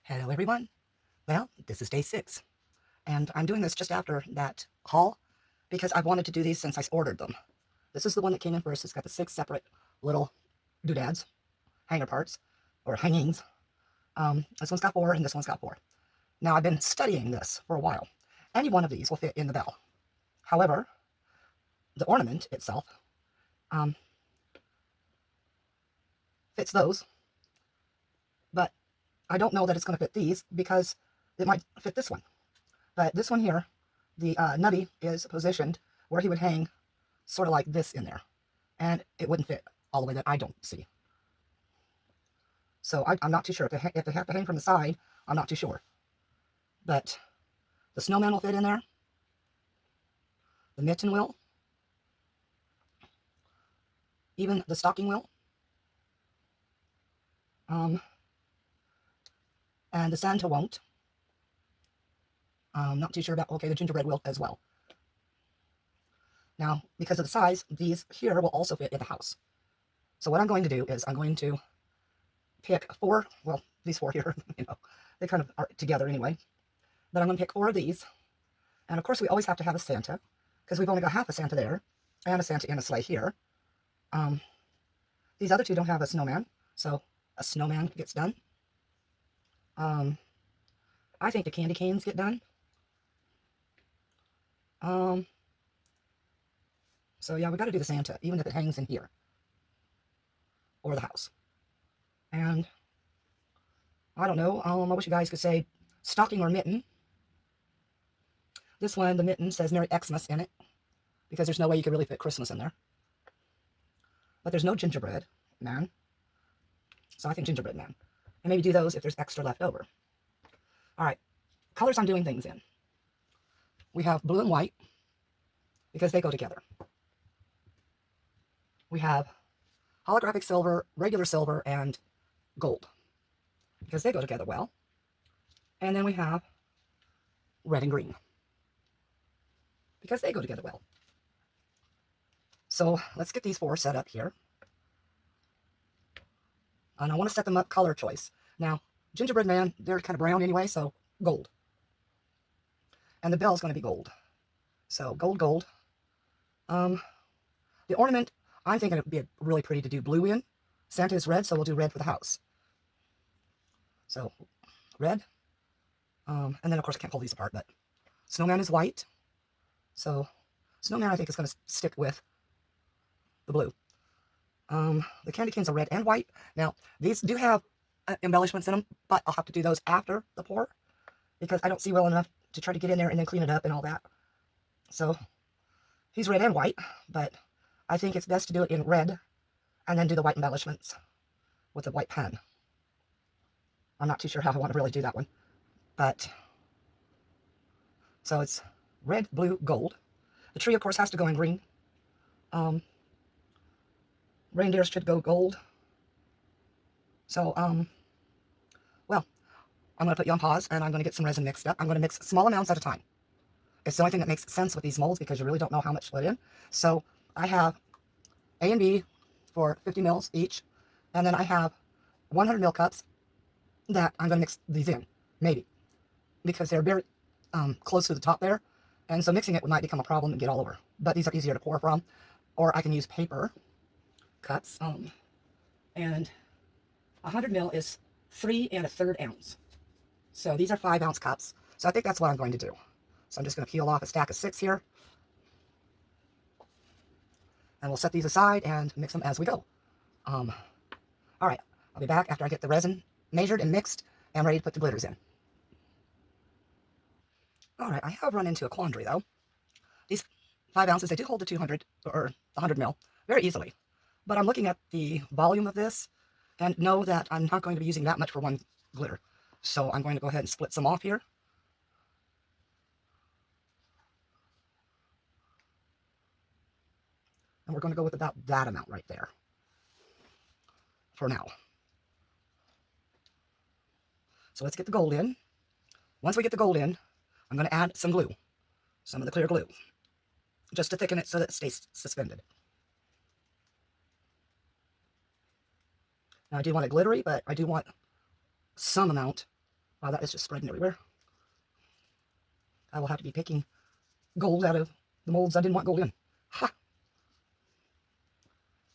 Hello everyone. Well, this is day 6, and I'm doing this just after that haul because I've wanted to do these since I ordered them. This is the one that came in first. It's got the 6 separate little doodads, hanger parts, or hangings. This one's got 4 and this one's got 4. Now I've been studying this for a while. Any one of these will fit in the bell. However, the ornament itself fits those, but I don't know that it's going to fit these because it might fit this one. But this one here, the nubby is positioned where he would hang sort of like this in there. And it wouldn't fit all the way that I don't see. So I'm not too sure. If they have to hang from the side, I'm not too sure. But the snowman will fit in there. The mitten will. Even the stocking will. And the Santa won't. I'm not too sure about, okay, the gingerbread will as well. Now, because of the size, these here will also fit in the house. So what I'm going to do is I'm going to pick 4, well, these 4 here, they kind of are together anyway. But I'm going to pick 4 of these. And of course, we always have to have a Santa, because we've only got half a Santa there, and a Santa in a sleigh here. These other 2 don't have a snowman, so a snowman gets done. I think the candy canes get done. So yeah, we got to do the Santa, even if it hangs in here. Or the house. And I don't know, I wish you guys could say stocking or mitten. This one, the mitten, says Merry Xmas in it, because there's no way you could really fit Christmas in there. But there's no gingerbread man. So I think gingerbread man. And maybe do those if there's extra left over. Alright, colors I'm doing things in. We have blue and white, because they go together. We have holographic silver, regular silver, and gold, because they go together well. And then we have red and green, because they go together well. So let's get these 4 set up here. And I want to set them up color choice. Now, gingerbread man, they're kind of brown anyway, so gold. And the bell's going to be gold. So gold, gold. The ornament, I'm thinking it would be really pretty to do blue in. Santa is red, so we'll do red for the house. So red. And then, of course, I can't pull these apart, but snowman is white. So snowman, I think, is going to stick with the blue. The candy canes are red and white. Now, these do have embellishments in them, but I'll have to do those after the pour, because I don't see well enough to try to get in there and then clean it up and all that. So he's red and white, but I think it's best to do it in red and then do the white embellishments with a white pen. I'm not too sure how I want to really do that one, but so it's red, blue, gold. The tree, of course, has to go in green. Reindeers should go gold. So, well, I'm going to put you on pause, and I'm going to get some resin mixed up. I'm going to mix small amounts at a time. It's the only thing that makes sense with these molds, because you really don't know how much to put in. So I have A and B for 50 mils each, and then I have 100 ml cups that I'm going to mix these in, maybe, because they're very close to the top there, and so mixing it might become a problem and get all over. But these are easier to pour from, or I can use paper cups, and 100 ml is 3 1/3 ounce. So these are 5 ounce cups. So I think that's what I'm going to do. So I'm just going to peel off a stack of 6 here. And we'll set these aside and mix them as we go. All right, I'll be back after I get the resin measured and mixed and ready to put the glitters in. All right, I have run into a quandary though. These 5 ounces, they do hold the 200 or 100 ml very easily. But I'm looking at the volume of this and know that I'm not going to be using that much for one glitter. So I'm going to go ahead and split some off here. And we're going to go with about that amount right there for now. So let's get the gold in. Once we get the gold in, I'm going to add some glue, some of the clear glue, just to thicken it so that it stays suspended. Now I do want it glittery, but I do want some amount Wow, that is just spreading everywhere. I will have to be picking gold out of the molds I didn't want gold in. Ha!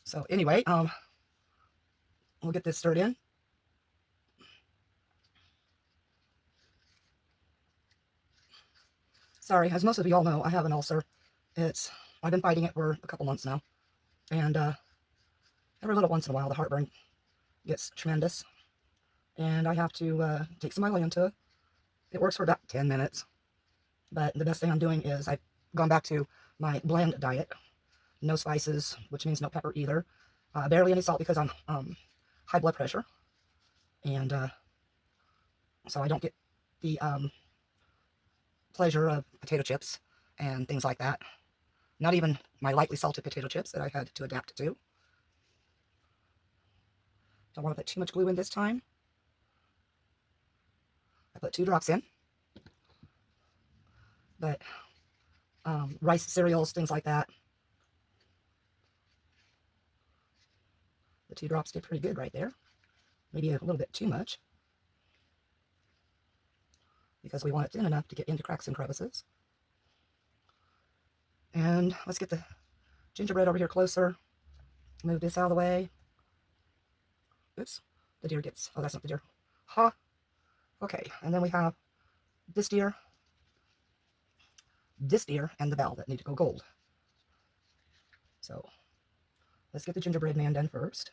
So anyway, we'll get this stirred in. Sorry, as most of you all know, I have an ulcer. I've been fighting it for a couple months now. And every little once in a while, the heartburn gets tremendous. And I have to take some Mylanta. It works for about 10 minutes. But the best thing I'm doing is I've gone back to my bland diet. No spices, which means no pepper either. Barely any salt because I'm high blood pressure. And so I don't get the pleasure of potato chips and things like that. Not even my lightly salted potato chips that I had to adapt to. Don't want to put too much glue in this time. I put 2 drops in. But rice cereals, things like that. The 2 drops did pretty good right there. Maybe a little bit too much, because we want it thin enough to get into cracks and crevices. And let's get the gingerbread over here closer. Move this out of the way. Oops, the deer gets, oh, that's not the deer. Ha! Okay, and then we have this deer, and the bell that need to go gold. So let's get the gingerbread man done first.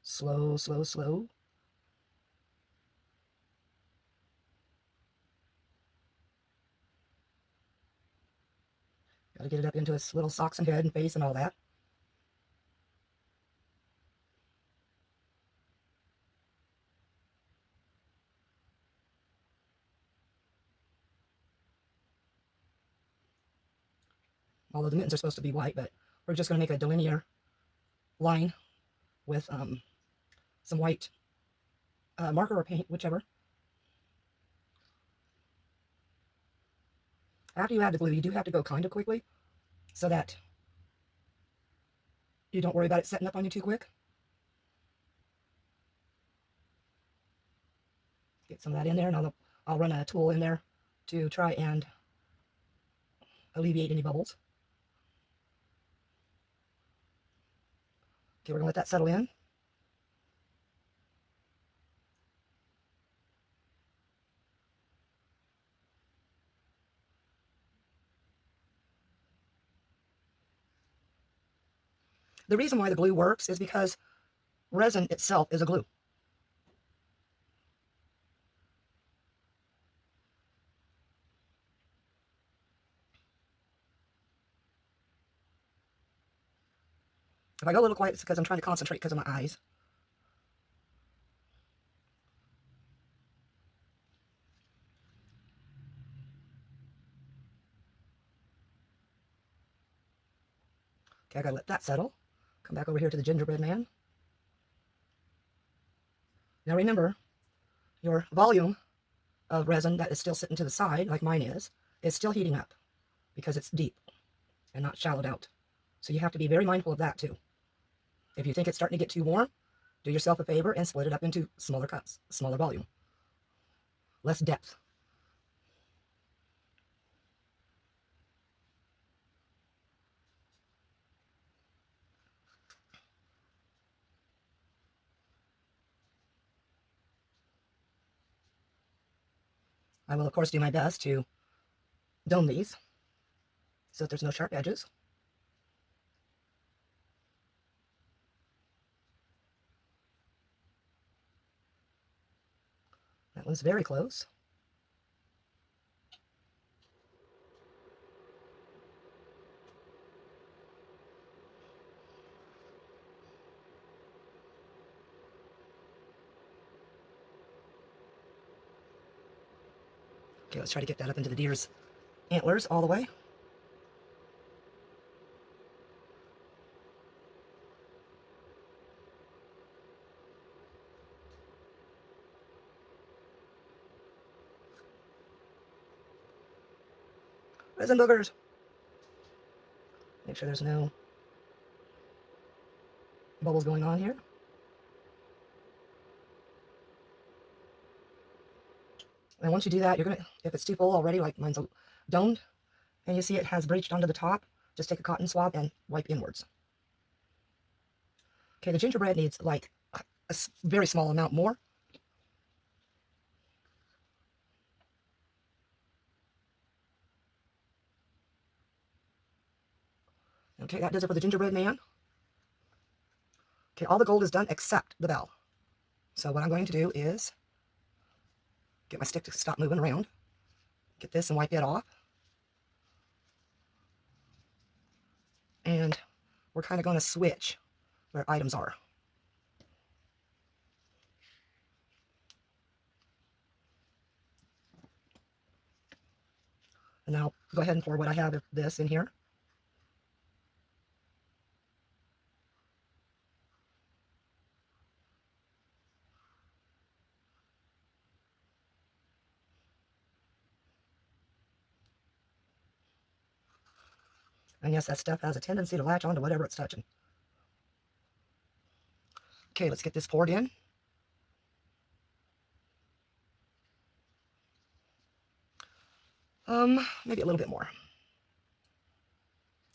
Slow, slow, slow. Got to get it up into his little socks and head and face and all that. Although the mittens are supposed to be white, but we're just going to make a delinear line with some white marker or paint, whichever. After you add the glue, you do have to go kind of quickly so that you don't worry about it setting up on you too quick. Get some of that in there, and I'll run a tool in there to try and alleviate any bubbles. Okay, we're going to let that settle in. The reason why the glue works is because resin itself is a glue. If I go a little quiet, it's because I'm trying to concentrate because of my eyes. Okay, I gotta let that settle. Come back over here to the gingerbread man. Now remember, your volume of resin that is still sitting to the side, like mine is still heating up because it's deep and not shallowed out. So you have to be very mindful of that too. If you think it's starting to get too warm, do yourself a favor and split it up into smaller cups, smaller volume, less depth. I will, of course, do my best to dome these so that there's no sharp edges. That was very close. Okay, let's try to get that up into the deer's antlers all the way. Resin boogers. Make sure there's no bubbles going on here. And once you do that, you're going to, if it's too full already, like mine's domed, and you see it has breached onto the top, just take a cotton swab and wipe inwards. Okay, the gingerbread needs like a very small amount more. Okay, that does it for the gingerbread man. Okay, all the gold is done except the bell. So what I'm going to do is get my stick to stop moving around. Get this and wipe it off. And we're kind of going to switch where items are. And now go ahead and pour what I have of this in here. And yes, that stuff has a tendency to latch onto whatever it's touching. Okay, let's get this poured in. Maybe a little bit more.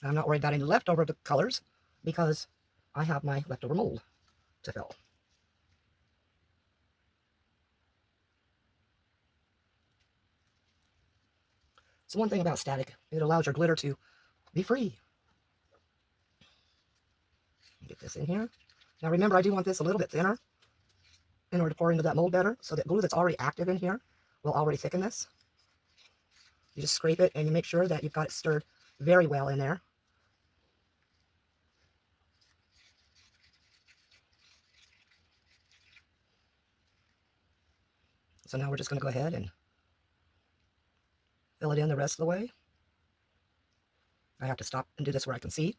I'm not worried about any leftover colors because I have my leftover mold to fill. So one thing about static, it allows your glitter to be free. Get this in here. Now remember, I do want this a little bit thinner in order to pour into that mold better, so that glue that's already active in here will already thicken this. You just scrape it and you make sure that you've got it stirred very well in there. So now we're just going to go ahead and fill it in the rest of the way. I have to stop and do this where I can see.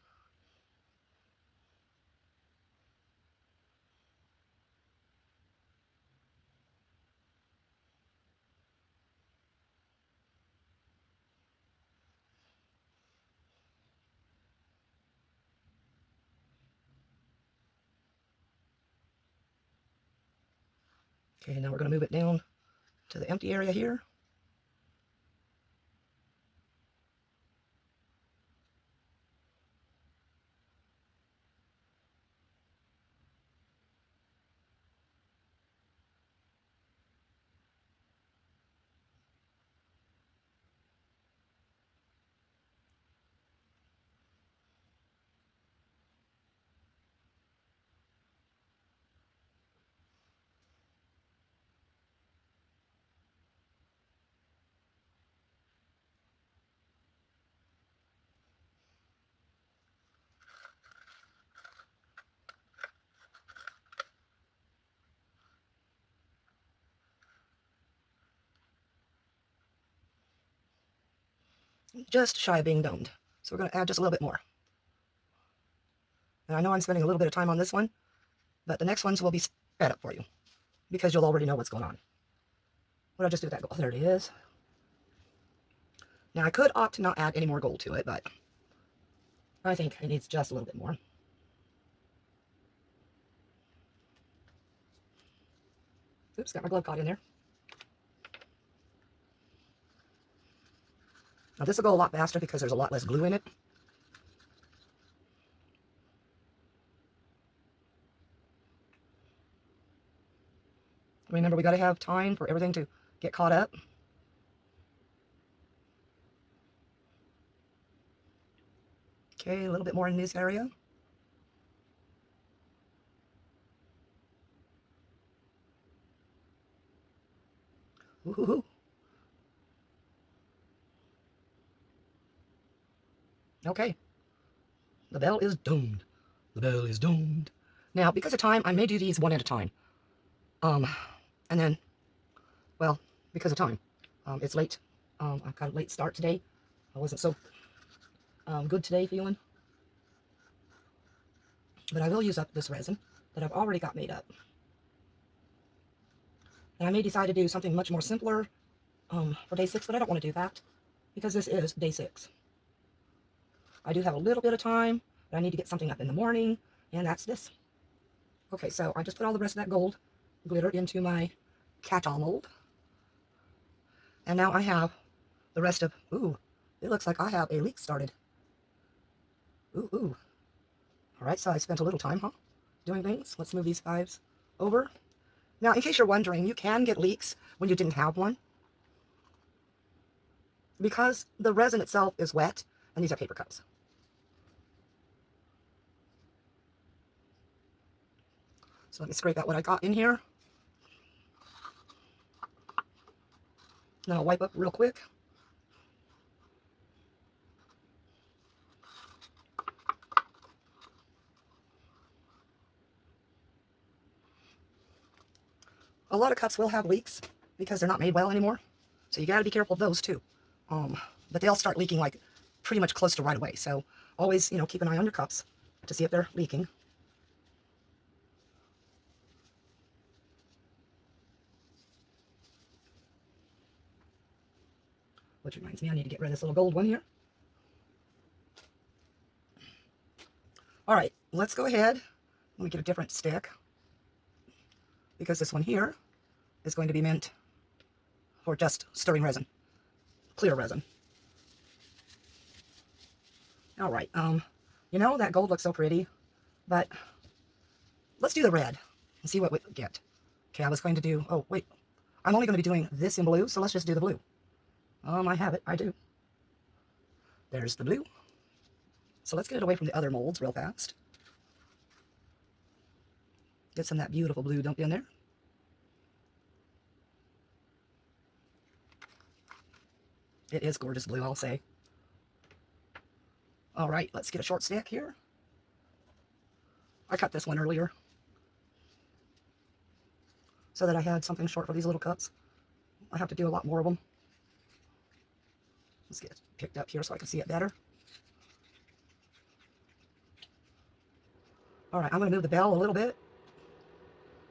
Okay, now we're going to move it down to the empty area here. Just shy of being domed. So we're going to add just a little bit more. And I know I'm spending a little bit of time on this one, but the next ones will be sped up for you because you'll already know what's going on. What did I just do with that gold? There it is. Now I could opt to not add any more gold to it, but I think it needs just a little bit more. Oops, got my glove caught in there. Now this will go a lot faster because there's a lot less glue in it. Remember, we got to have time for everything to get caught up. Okay, a little bit more in this area. Woohoo! Okay. The bell is domed. The bell is domed. Now, because of time, I may do these one at a time. And then, well, because of time, it's late. I've got a late start today. I wasn't so good today feeling. But I will use up this resin that I've already got made up. And I may decide to do something much more simpler for day 6, but I don't want to do that because this is day 6. I do have a little bit of time, but I need to get something up in the morning, and that's this. Okay, so I just put all the rest of that gold glitter into my cat-all mold. And now I have the rest of, ooh, it looks like I have a leak started. Ooh, ooh. All right, so I spent a little time, huh, doing things. Let's move these fives over. Now, in case you're wondering, you can get leaks when you didn't have one, because the resin itself is wet, and these are paper cups. So let me scrape out what I got in here. Then I'll wipe up real quick. A lot of cups will have leaks because they're not made well anymore. So you got to be careful of those too. But they'll start leaking like pretty much close to right away. So always, keep an eye on your cups to see if they're leaking. Which reminds me, I need to get rid of this little gold one here. All right, let's go ahead. Let me get a different stick, because this one here is going to be meant for just stirring resin, clear resin. All right, that gold looks so pretty, but let's do the red and see what we get. Okay, I was going to do, oh wait, I'm only going to be doing this in blue, so let's just do the blue. I have it, I do. There's the blue. So let's get it away from the other molds real fast. Get some of that beautiful blue dumped in there. It is gorgeous blue, I'll say. All right, let's get a short stick here. I cut this one earlier so that I had something short for these little cups. I have to do a lot more of them. Let's get it picked up here so I can see it better. All right, I'm going to move the bell a little bit.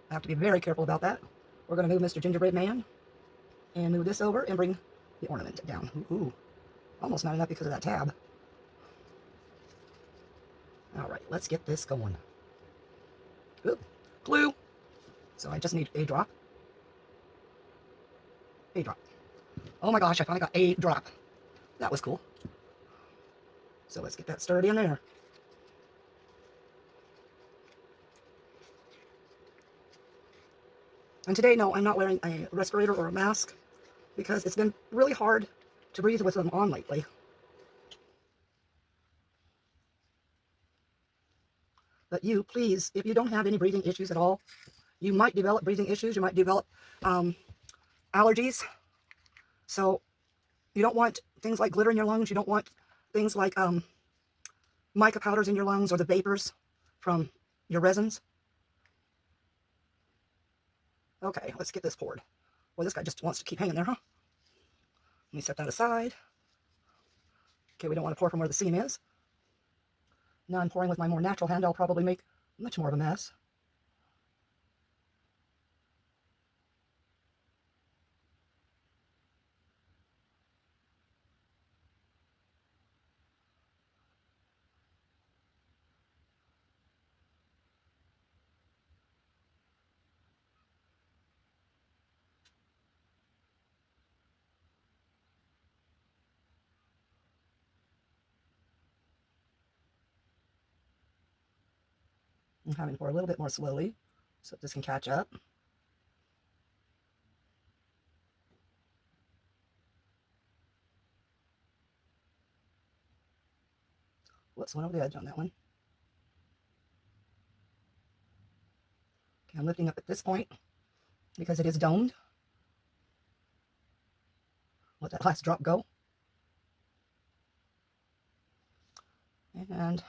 I have to be very careful about that. We're going to move Mr. Gingerbread Man and move this over and bring the ornament down. Ooh, almost not enough because of that tab. All right, let's get this going. Ooh, glue. So I just need a drop. A drop. Oh my gosh, I finally got a drop. That was cool. So let's get that stirred in there. And today, no, I'm not wearing a respirator or a mask because it's been really hard to breathe with them on lately. But you, please, if you don't have any breathing issues at all, you might develop breathing issues, you might develop allergies. So you don't want things like glitter in your lungs, you don't want things like mica powders in your lungs or the vapors from your resins. Okay, let's get this poured. Well, this guy just wants to keep hanging there, huh? Let me set that aside. Okay, we don't want to pour from where the seam is. Now I'm pouring with my more natural hand. I'll probably make much more of a mess. I'm having to pour a little bit more slowly so this can catch up. Whoops, went over the edge on that one. Okay, I'm lifting up at this point because it is domed. Let that last drop go. And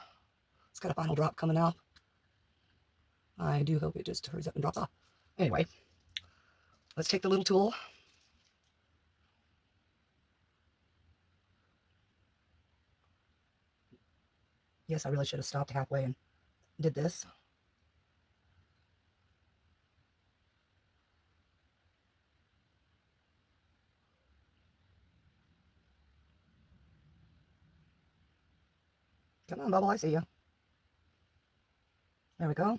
it's got a final drop coming out. I do hope it just hurries up and drops off. Anyway, let's take the little tool. Yes, I really should have stopped halfway and did this. Come on, Bubble, I see you. There we go.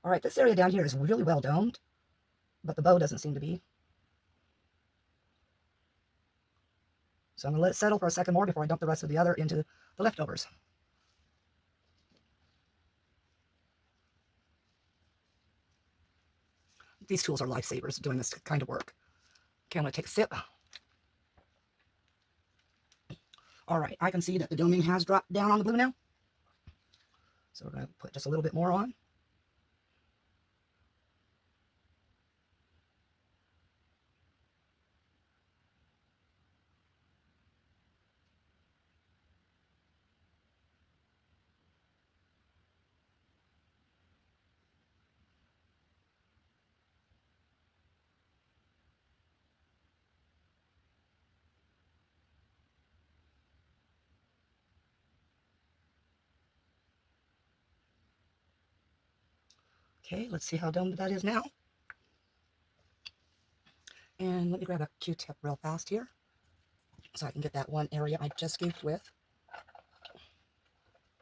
All right, this area down here is really well domed, but the bow doesn't seem to be. So I'm going to let it settle for a second more before I dump the rest of the other into the leftovers. These tools are lifesavers doing this kind of work. Okay, I'm going to take a sip. All right, I can see that the doming has dropped down on the blue now. So we're going to put just a little bit more on. Okay, let's see how domed that is now. And let me grab a Q-tip real fast here so I can get that one area I just goofed with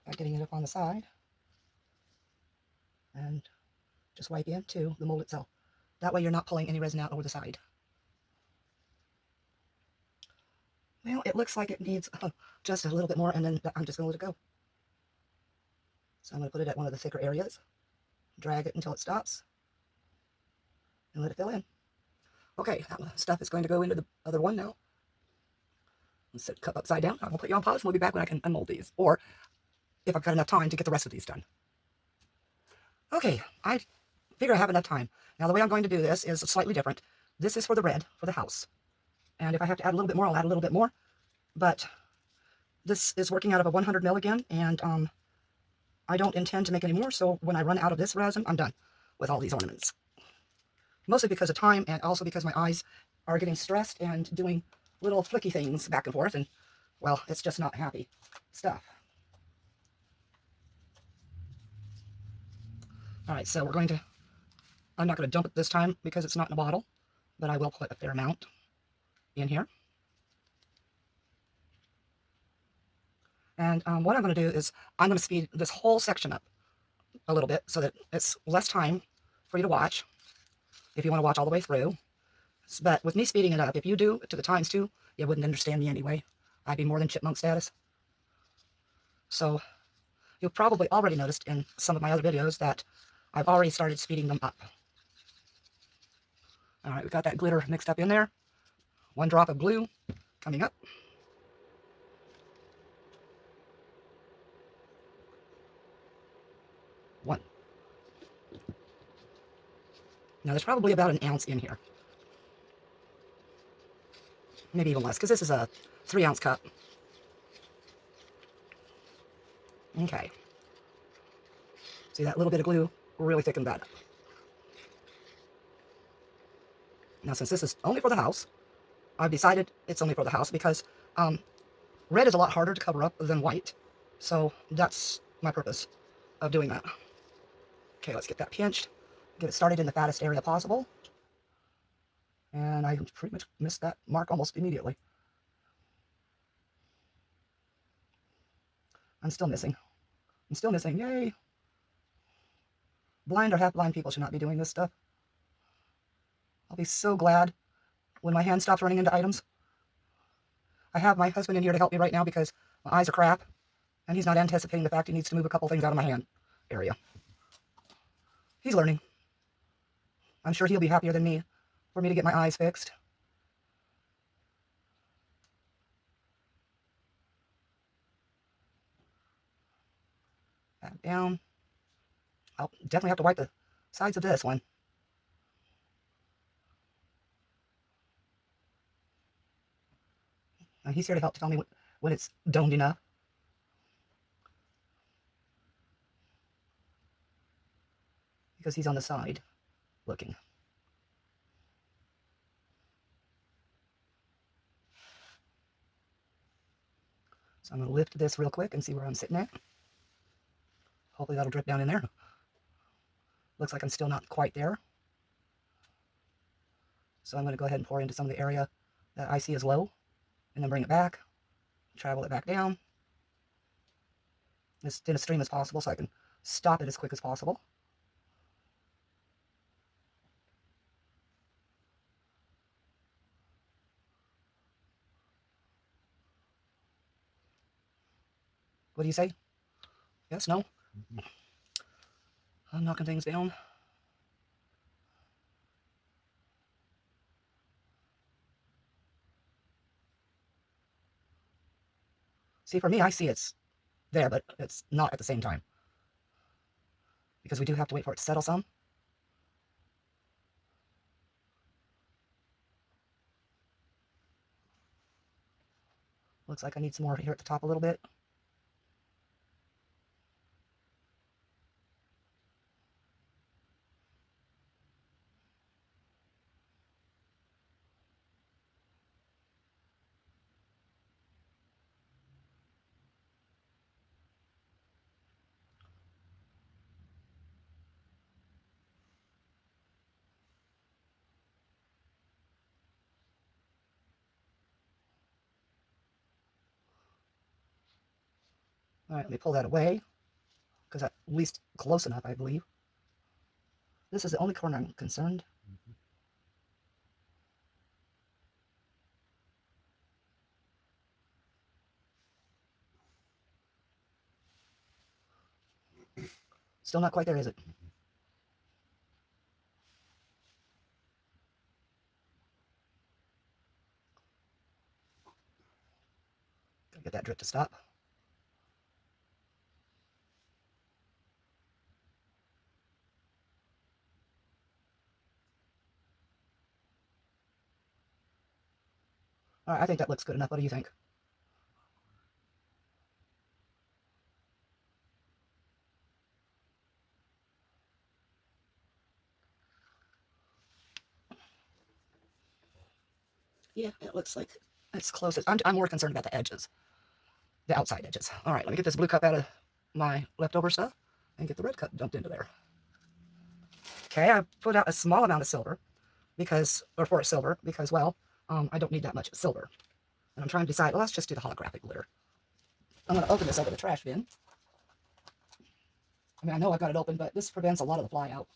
by getting it up on the side. And just wipe into the mold itself. That way you're not pulling any resin out over the side. Well, it looks like it needs just a little bit more, and then I'm just going to let it go. So I'm going to put it at one of the thicker areas, drag it until it stops, and let it fill in. Okay, that stuff is going to go into the other one now. Let's set the cup upside down. I'm going to put you on pause, and we'll be back when I can unmold these, or if I've got enough time to get the rest of these done. Okay, I figure I have enough time. Now the way I'm going to do this is slightly different. This is for the red, for the house. And if I have to add a little bit more, I'll add a little bit more. But this is working out of a 100 mil again, and I don't intend to make any more, so when I run out of this resin, I'm done with all these ornaments. Mostly because of time, and also because my eyes are getting stressed and doing little flicky things back and forth, and, well, it's just not happy stuff. All right, so I'm not going to dump it this time because it's not in a bottle, but I will put a fair amount in here. And what I'm going to do is I'm going to speed this whole section up a little bit so that it's less time for you to watch if you want to watch all the way through. But with me speeding it up, if you do to the times too, you wouldn't understand me anyway. I'd be more than chipmunk status. So you've probably already noticed in some of my other videos that I've already started speeding them up. All right, we've got that glitter mixed up in there. One drop of blue coming up. One. Now there's probably about an ounce in here. Maybe even less, because this is a 3-ounce cup. Okay. See, that little bit of glue really thickened that up. Now, since this is only for the house, I've decided it's only for the house because red is a lot harder to cover up than white. So that's my purpose of doing that. Okay, let's get that pinched. Get it started in the fattest area possible. And I pretty much missed that mark almost immediately. I'm still missing. I'm still missing. Yay! Blind or half-blind people should not be doing this stuff. I'll be so glad when my hand stops running into items. I have my husband in here to help me right now because my eyes are crap, and he's not anticipating the fact he needs to move a couple things out of my hand area. He's learning. I'm sure he'll be happier than me for me to get my eyes fixed. Back down. I'll definitely have to wipe the sides of this one. And he's here to help tell me when it's domed enough. Because he's on the side looking. So I'm going to lift this real quick and see where I'm sitting at. Hopefully that'll drip down in there. Looks like I'm still not quite there. So I'm going to go ahead and pour into some of the area that I see as low, and then bring it back, travel it back down, as thin a stream as possible so I can stop it as quick as possible. What do you say? Yes, no? I'm knocking things down. See, for me, I see it's there, but it's not at the same time. Because we do have to wait for it to settle some. Looks like I need some more here at the top a little bit. All right, let me pull that away, because that's at least close enough, I believe. This is the only corner I'm concerned. Still not quite there, is it? Gotta get that drip to stop. All right, I think that looks good enough. What do you think? Yeah, it looks like it's close. I'm more concerned about the edges, the outside edges. All right, let me get this blue cup out of my leftover stuff and get the red cup dumped into there. Okay, I put out a small amount of silver for silver, because, well, I don't need that much silver. And I'm trying to decide, well, let's just do the holographic glitter. I'm going to open this over the trash bin. I mean, I know I've got it open, but this prevents a lot of the fly out.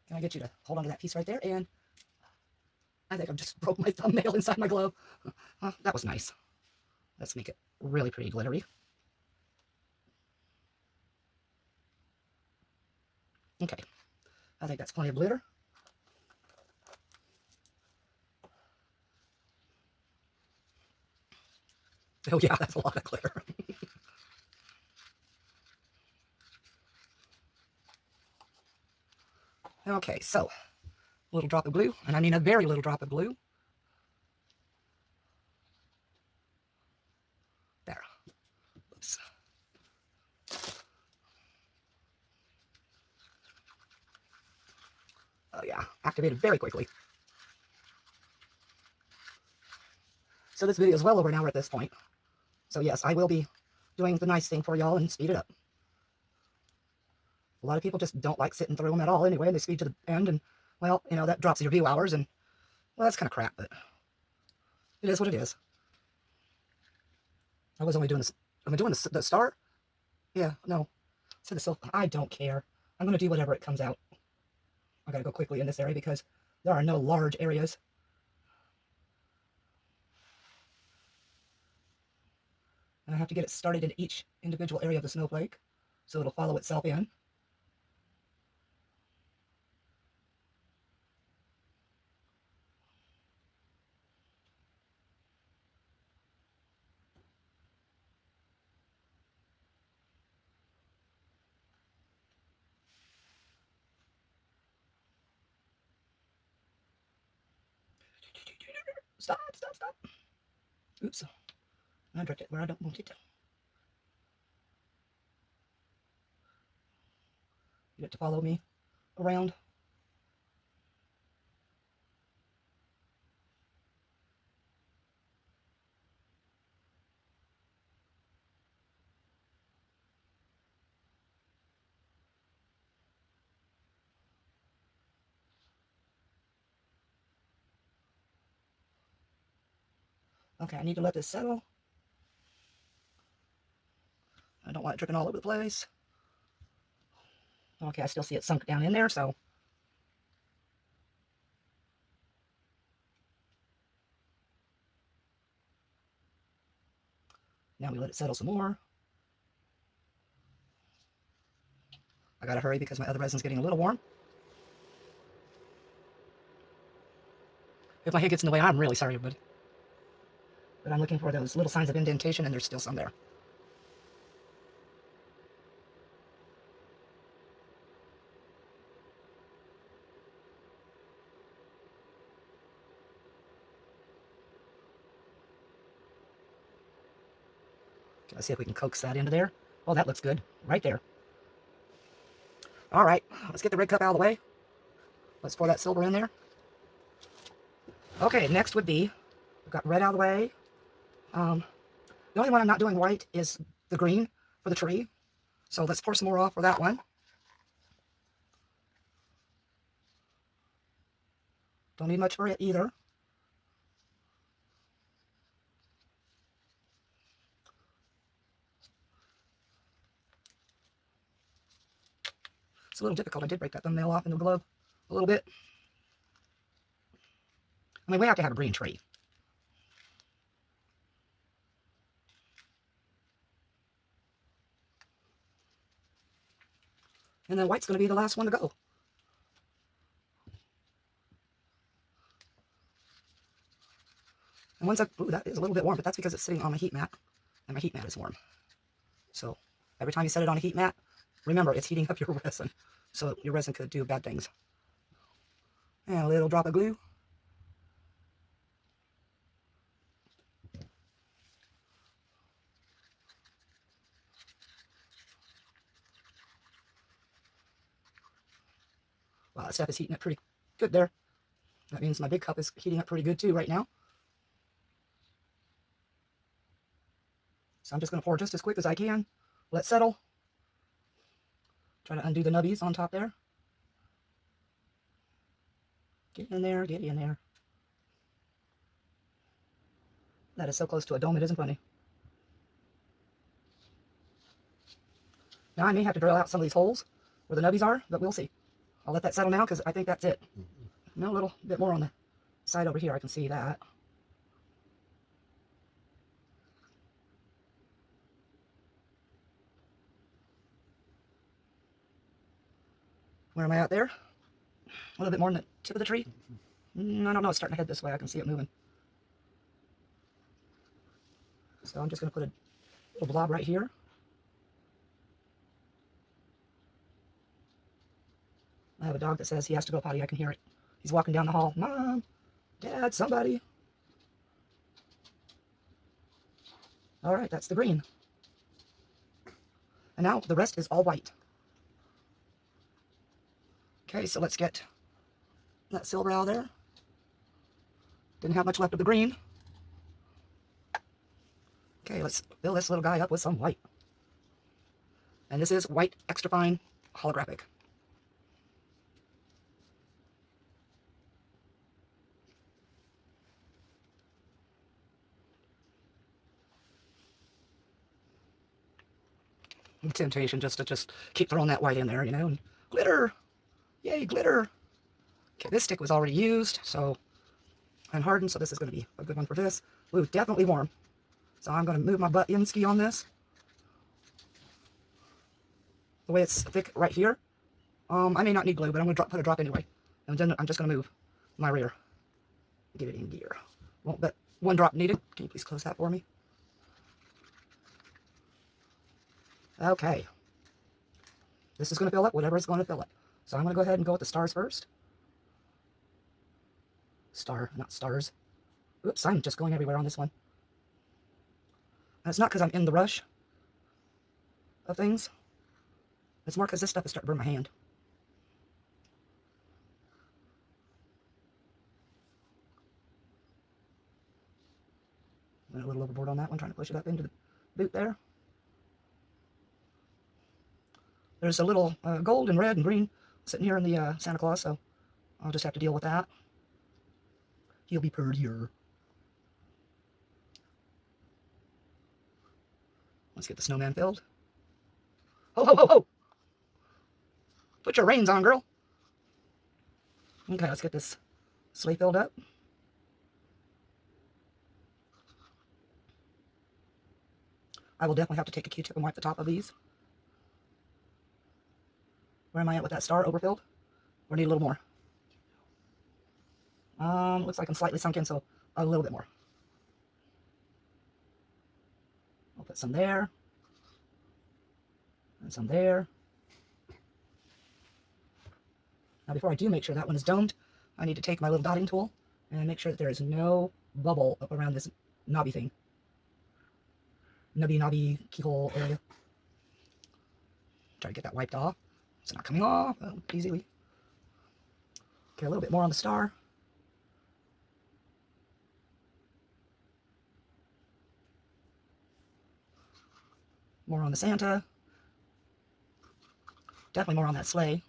Can I get you to hold on to that piece right there? And I think I've just broke my thumbnail inside my glove. That was nice. Let's make it really pretty glittery. Okay, I think that's plenty of glitter. Oh yeah, that's a lot of glitter. Okay, so a little drop of glue, and I mean a very little drop of glue. There. Oops. Oh yeah, activated very quickly. So this video is well over an hour at this point. So yes, I will be doing the nice thing for y'all and speed it up. A lot of people just don't like sitting through them at all anyway. They speed to the end, and, well, you know, that drops your view hours, and, well, that's kind of crap, but it is what it is. I was only doing this. Am I doing the star? Yeah, no. So the silk, I don't care. I'm going to do whatever it comes out. I got to go quickly in this area because there are no large areas. And I have to get it started in each individual area of the snowflake so it'll follow itself in. Stop, stop, stop. Oops. I dropped it where I don't want it. You get to follow me around. Okay, I need to let this settle. I don't want it dripping all over the place. Okay, I still see it sunk down in there, so. Now we let it settle some more. I gotta hurry because my other resin's getting a little warm. If my head gets in the way, I'm really sorry, everybody. But I'm looking for those little signs of indentation, and there's still some there. Let's see if we can coax that into there. Oh, that looks good. Right there. All right, let's get the red cup out of the way. Let's pour that silver in there. Okay, next would be, we've got red out of the way. The only one I'm not doing white is the green for the tree. So let's pour some more off for that one. Don't need much for it either. It's a little difficult. I did break that thumbnail off in the glove a little bit. I mean, we have to have a green tree. And then white's going to be the last one to go. And once ooh, that is a little bit warm, but that's because it's sitting on my heat mat, and my heat mat is warm. So every time you set it on a heat mat, remember, it's heating up your resin. So your resin could do bad things. And a little drop of glue. Wow, that stuff is heating up pretty good there. That means my big cup is heating up pretty good too right now. So I'm just going to pour just as quick as I can. Let it settle. Try to undo the nubbies on top there. Get in there, get in there. That is so close to a dome, it isn't funny. Now I may have to drill out some of these holes where the nubbies are, but we'll see. I'll let that settle now because I think that's it. No, a little bit more on the side over here. I can see that. Where am I at there? A little bit more on the tip of the tree. I don't know. It's starting to head this way. I can see it moving. So I'm just going to put a little blob right here. I have a dog that says he has to go potty. I can hear it. He's walking down the hall. Mom, Dad, somebody. All right, that's the green. And now the rest is all white. Okay, so let's get that silver out of there. Didn't have much left of the green. Okay, let's fill this little guy up with some white. And this is white extra fine holographic. Temptation just to keep throwing that white in there, you know, and glitter. Yay, glitter. Okay, this stick was already used, so and hardened, so this is going to be a good one for this. Ooh, definitely warm. So I'm going to move my butt in ski on this. The way it's thick right here. I may not need glue, but I'm going to put a drop anyway. And then I'm just going to move my rear. Get it in gear. Won't bet one drop needed. Can you please close that for me? Okay. This is going to fill up whatever it's going to fill up. So I'm going to go ahead and go with the stars first. Star, not stars. Oops, I'm just going everywhere on this one. And it's not because I'm in the rush of things. It's more because this stuff is starting to burn my hand. Went a little overboard on that one, trying to push it up into the boot there. There's a little gold and red and green sitting here in the Santa Claus, so I'll just have to deal with that. He'll be prettier. Let's get the snowman filled. Ho, ho, ho, ho! Put your reins on, girl. Okay, let's get this sleigh filled up. I will definitely have to take a Q-tip and wipe the top of these. Where am I at with that star overfilled? Or need a little more? Looks like I'm slightly sunk in, so a little bit more. I'll put some there. And some there. Now before I do make sure that one is domed, I need to take my little dotting tool and make sure that there is no bubble up around this knobby thing. Knobby keyhole area. Try to get that wiped off. It's not coming off easily. Okay, a little bit more on the star. More on the Santa. Definitely more on that sleigh.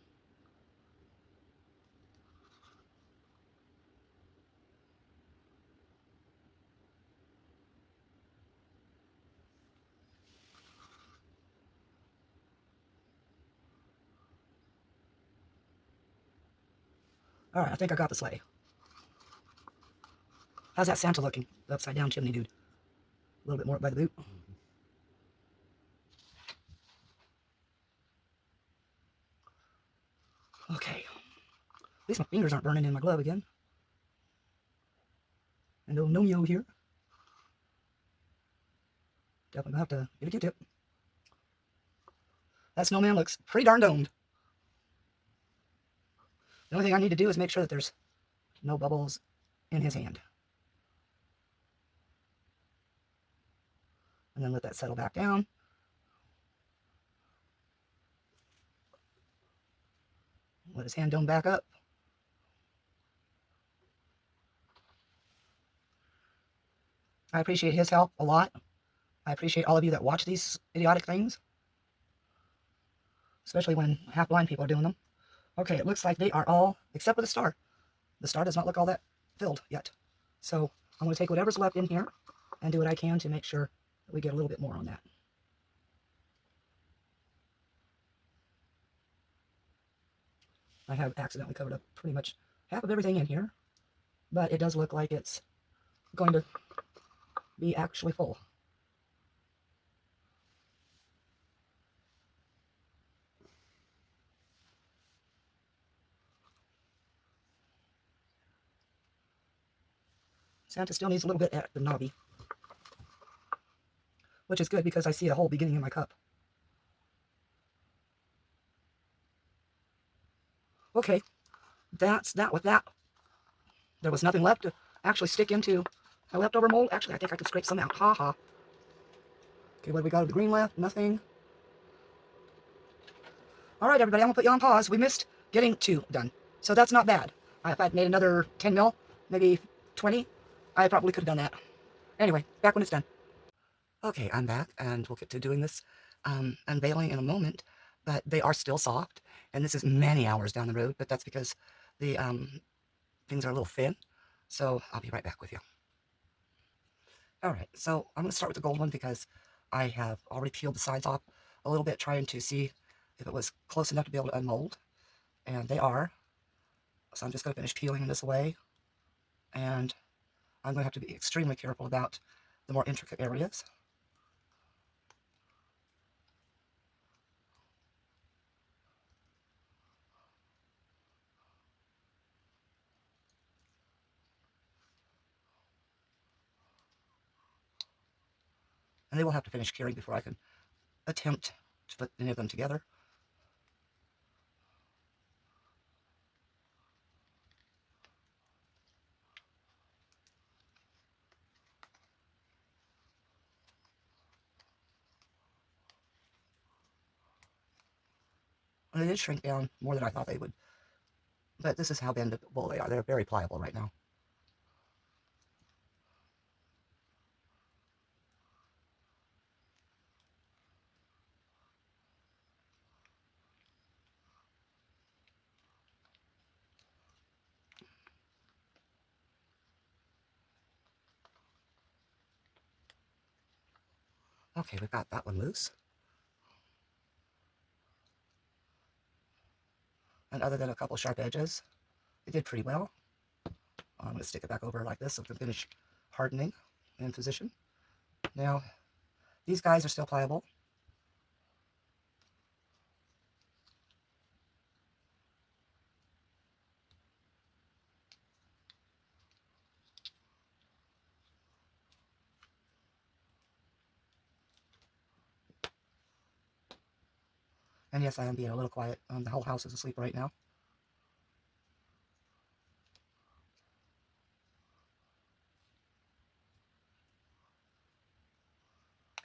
All right, I think I got the sleigh. How's that Santa looking? The upside down chimney dude. A little bit more by the boot. Okay. At least my fingers aren't burning in my glove again. And little Nomeo here. Definitely gonna have to get a Q-tip. That snowman looks pretty darn domed. The only thing I need to do is make sure that there's no bubbles in his hand. And then let that settle back down. Let his hand dome back up. I appreciate his help a lot. I appreciate all of you that watch these idiotic things. Especially when half-blind people are doing them. Okay, it looks like they are all, except for the star. The star does not look all that filled yet. So I'm going to take whatever's left in here and do what I can to make sure that we get a little bit more on that. I have accidentally covered up pretty much half of everything in here, but it does look like it's going to be actually full. Santa still needs a little bit at the knobby, which is good because I see a hole beginning in my cup. Okay, that's that with that. There was nothing left to actually stick into my leftover mold. Actually, I think I could scrape some out. Ha ha. Okay, what do we got of the green left? Nothing. All right, everybody, I'm going to put you on pause. We missed getting 2 done, so that's not bad. If I'd made another 10 mil, maybe 20, I probably could have done that. Anyway, back when it's done. Okay, I'm back, and we'll get to doing this unveiling in a moment, but they are still soft, and this is many hours down the road, but that's because the things are a little thin, so I'll be right back with you. All right, so I'm going to start with the gold one because I have already peeled the sides off a little bit, trying to see if it was close enough to be able to unmold, and they are. So I'm just going to finish peeling this away, and I'm going to have to be extremely careful about the more intricate areas. And they will have to finish curing before I can attempt to put any of them together. And they did shrink down more than I thought they would. But this is how bendable they are. They're very pliable right now. Okay, we've got that one loose. And other than a couple sharp edges, it did pretty well. I'm going to stick it back over like this so it can finish hardening in position. Now, These guys are still pliable. And yes, I am being a little quiet. The whole house is asleep right now.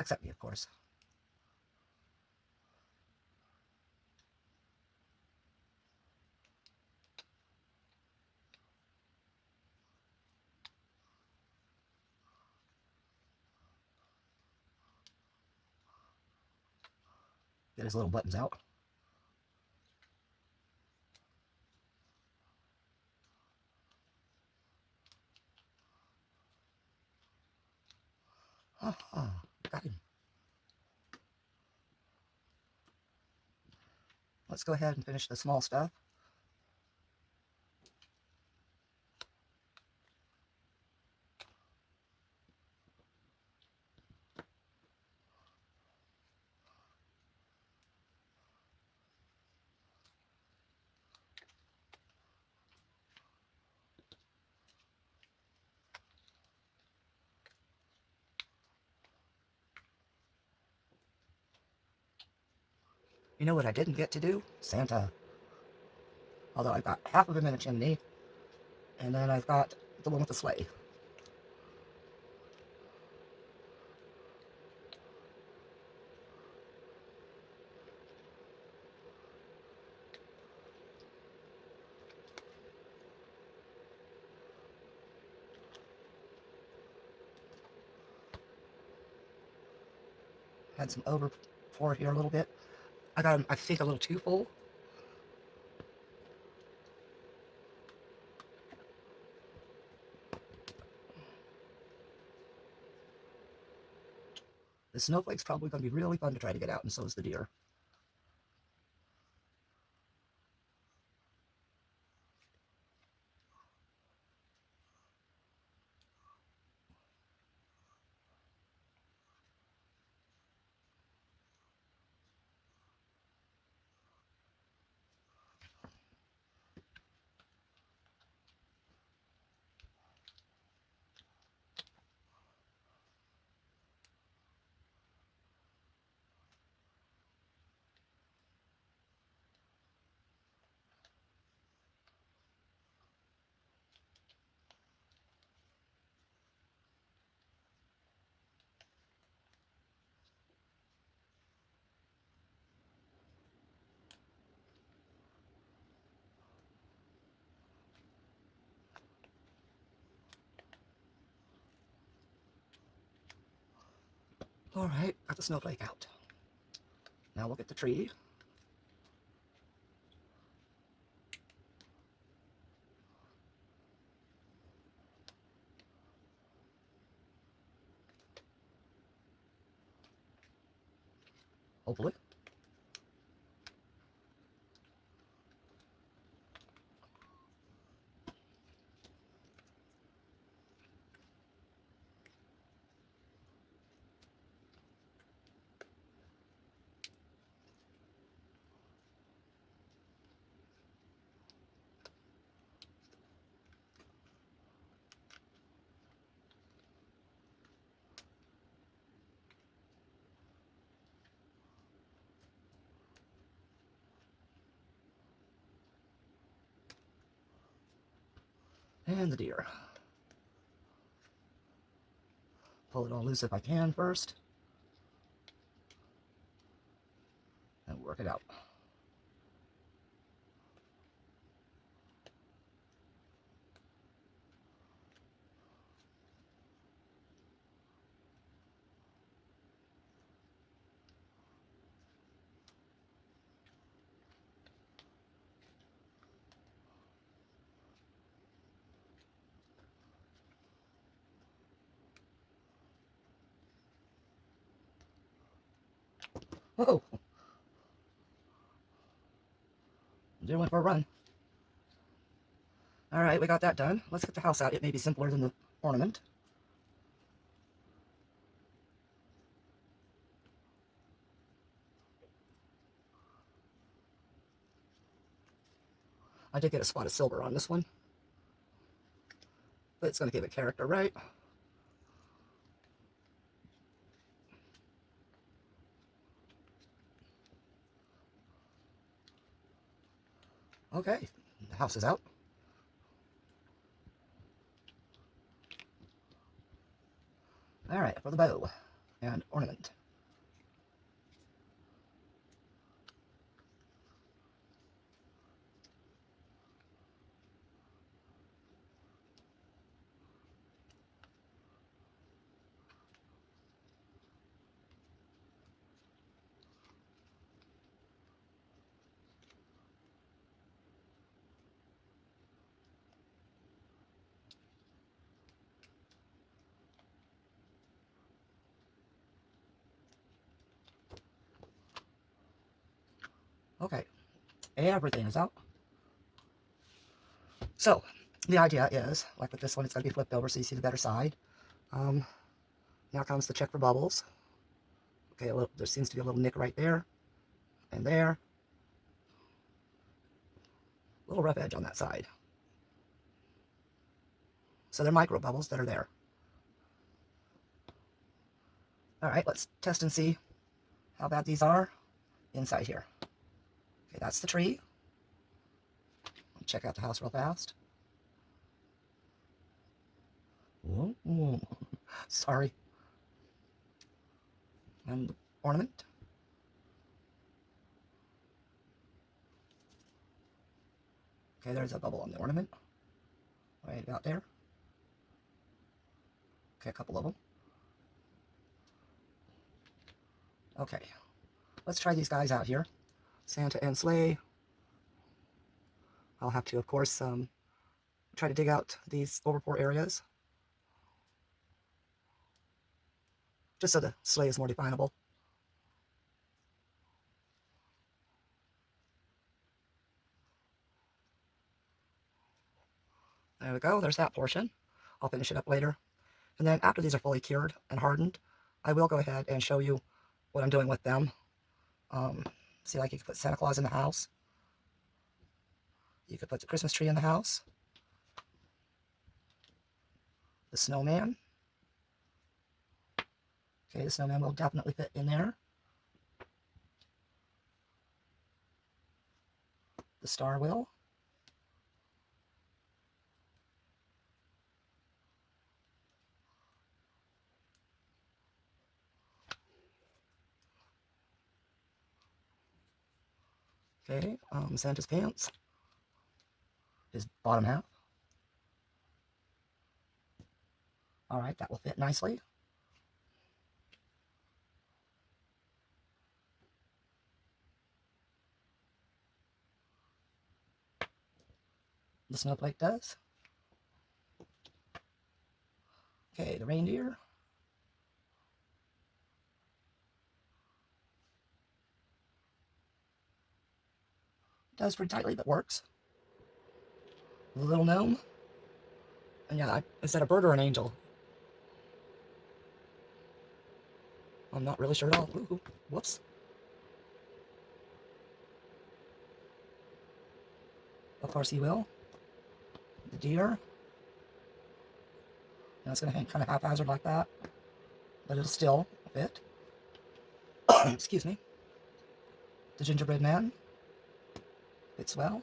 Except me, of course. Get his little buttons out. Got him. Let's go ahead and finish the small stuff. You know what I didn't get to do? Santa. Although I've got half of him in a chimney, and then I've got the one with the sleigh. Had some overpour here a little bit. I got them, I think, a little too full. The snowflake's probably going to be really fun to try to get out, and so is the deer. Alright, got the snowflake out. Now we'll get the tree. Hopefully. And the deer. Pull it all loose if I can first. And work it out. Whoa! Deer went for a run. Alright, we got that done. Let's get the house out. It may be simpler than the ornament. I did get a spot of silver on this one, but it's going to give it character, right? Okay, the house is out. All right, for the bow and ornament. Okay, everything is out. So, the idea is, like with this one, it's going to be flipped over so you see the better side. Now comes the check for bubbles. Okay, there seems to be a little nick right there and there. A little rough edge on that side. So they're micro bubbles that are there. All right, let's test and see how bad these are inside here. Okay, that's the tree. Check out the house real fast. Ooh, sorry. And the ornament. Okay, there's a bubble on the ornament. Right about there. Okay, a couple of them. Okay, let's try these guys out here. Santa and sleigh. I'll have to, of course, try to dig out these overpour areas, just so the sleigh is more definable. There we go, there's that portion. I'll finish it up later. And then after these are fully cured and hardened, I will go ahead and show you what I'm doing with them. See, like you could put Santa Claus in the house. You could put the Christmas tree in the house. The snowman. Okay, the snowman will definitely fit in there. The star will. Okay, Santa's pants. His bottom half. All right, that will fit nicely. The snowflake does. Okay, the reindeer. Does pretty tightly, but works. The little gnome. And yeah, is that a bird or an angel? I'm not really sure at all. Ooh, whoops. Of course he will. The deer. Now it's going to hang kind of haphazard like that, but it'll still fit. Excuse me. The gingerbread man. Fits well.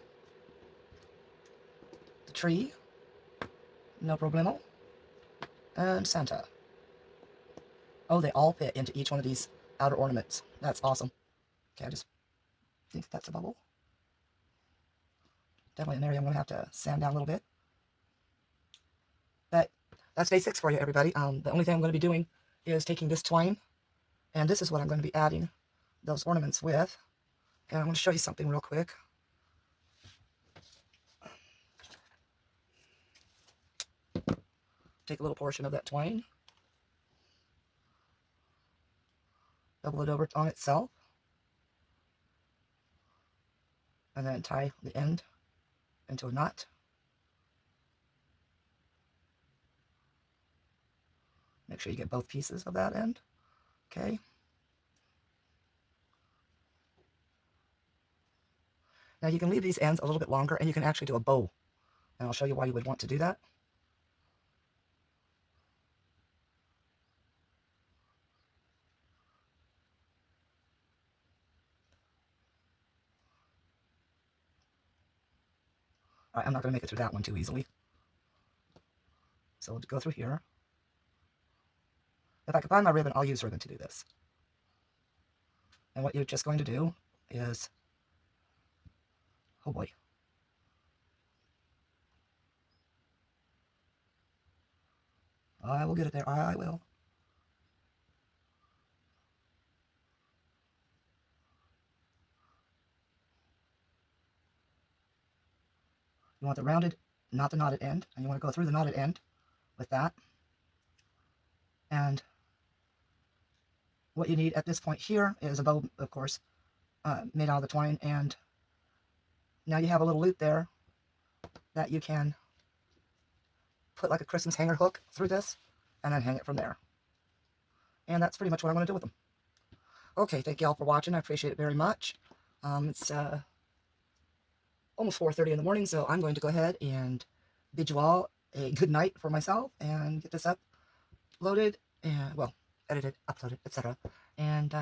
The tree. No problemo. And Santa. Oh, they all fit into each one of these outer ornaments. That's awesome. Okay, I just think that's a bubble. Definitely an area I'm going to have to sand down a little bit. But that's day 6 for you, everybody. The only thing I'm going to be doing is taking this twine, and this is what I'm going to be adding those ornaments with. And I'm going to show you something real quick. Take a little portion of that twine, double it over on itself, and then tie the end into a knot. Make sure you get both pieces of that end. Okay. Now you can leave these ends a little bit longer, and you can actually do a bow. And I'll show you why you would want to do that. All right, I'm not going to make it through that one too easily. So we'll go through here. If I can find my ribbon, I'll use ribbon to do this. And what you're just going to do is, oh boy. I will get it there. I will. You want the rounded, not the knotted end. And you want to go through the knotted end with that. And what you need at this point here is a bow, of course, made out of the twine. And now you have a little loop there that you can put like a Christmas hanger hook through this and then hang it from there. And that's pretty much what I'm going to do with them. Okay, thank you all for watching. I appreciate it very much. It's almost 4:30 in the morning, so I'm going to go ahead and bid you all a good night for myself and get this uploaded and, well, edited, uploaded, etc. And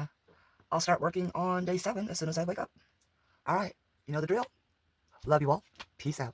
I'll start working on day 7 as soon as I wake up. All right, you know the drill. Love you all. Peace out.